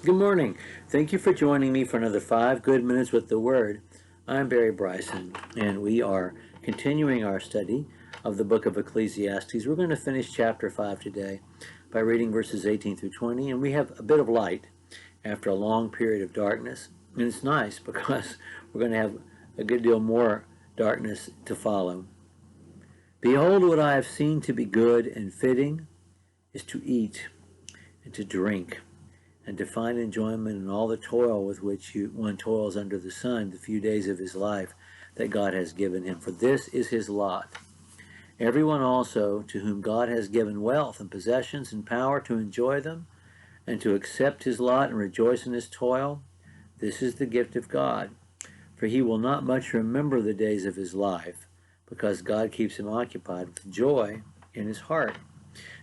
Good morning. Thank you for joining me for another 5 good minutes with the Word. I'm Barry Bryson, and we are continuing our study of the book of Ecclesiastes. We're going to finish chapter 5 today by reading verses 18 through 20, and we have a bit of light after a long period of darkness. And it's nice because we're going to have a good deal more darkness to follow. Behold, what I have seen to be good and fitting is to eat and to drink, and to find enjoyment in all the toil with which one toils under the sun the few days of his life that God has given him. For this is his lot. Everyone also to whom God has given wealth and possessions and power to enjoy them, and to accept his lot and rejoice in his toil, this is the gift of God. For he will not much remember the days of his life, because God keeps him occupied with joy in his heart.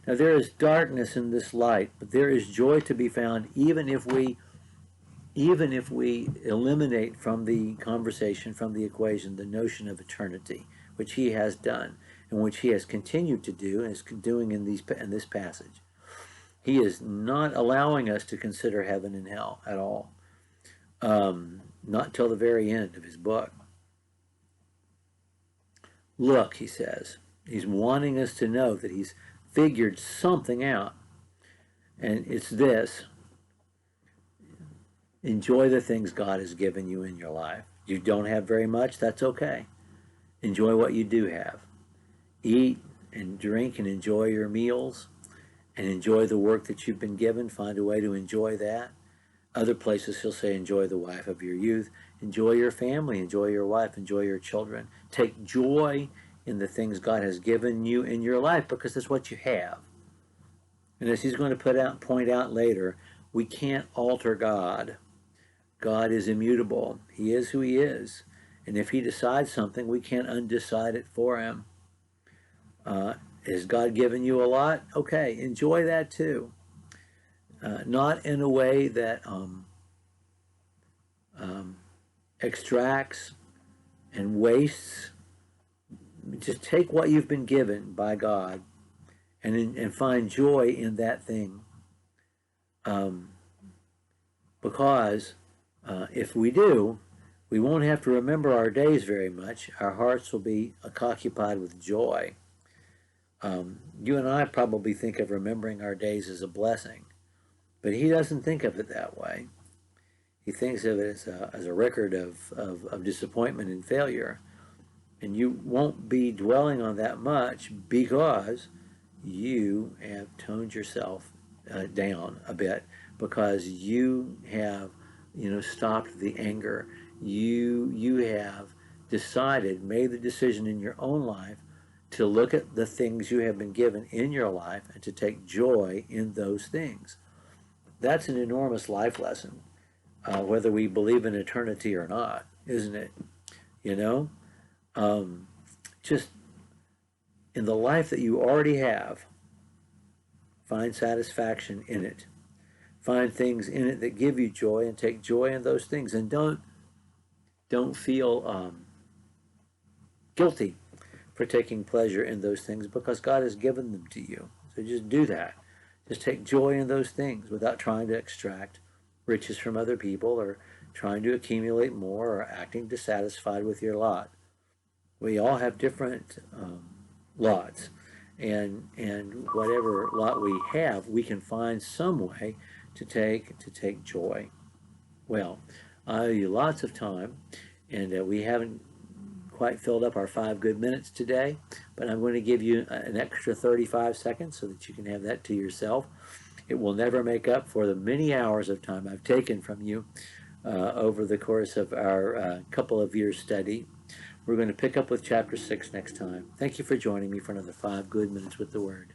Now there is darkness in this light, but there is joy to be found even if we eliminate from the conversation, from the equation, the notion of eternity, which he has done and which he has continued to do and is doing in this passage. He is not allowing us to consider heaven and hell at all, not till the very end of his book. Look, he says, he's wanting us to know that he's figured something out, and it's this: enjoy the things God has given you in your life. You don't have very much, that's okay. Enjoy what you do have. Eat and drink and enjoy your meals, and enjoy the work that you've been given. Find a way to enjoy that. Other places he'll say enjoy the wife of your youth, enjoy your family, enjoy your wife, enjoy your children. Take joy in the things God has given you in your life, because that's what you have. And as he's going to point out later, we can't alter God. God is immutable. He is who he is. And if he decides something, we can't undecide it for him. Has God given you a lot? Okay, enjoy that too. Not in a way that extracts and wastes. Just take what you've been given by God and find joy in that thing. Because if we do, we won't have to remember our days very much. Our hearts will be occupied with joy. You and I probably think of remembering our days as a blessing, but he doesn't think of it that way. He thinks of it as a record of disappointment and failure. And you won't be dwelling on that much because you have toned yourself down a bit, because you have, stopped the anger. You have decided, made the decision in your own life to look at the things you have been given in your life and to take joy in those things. That's an enormous life lesson, whether we believe in eternity or not, isn't it? Just in the life that you already have, find satisfaction in it. Find things in it that give you joy, and take joy in those things. And don't feel guilty for taking pleasure in those things, because God has given them to you. So just do that. Just take joy in those things without trying to extract riches from other people, or trying to accumulate more, or acting dissatisfied with your lot. We all have different lots, and whatever lot we have, we can find some way to take joy. Well, I owe you lots of time, and we haven't quite filled up our 5 good minutes today, but I'm going to give you an extra 35 seconds so that you can have that to yourself. It will never make up for the many hours of time I've taken from you over the course of our couple of years study. We're going to pick up with chapter 6 next time. Thank you for joining me for another 5 good minutes with the Word.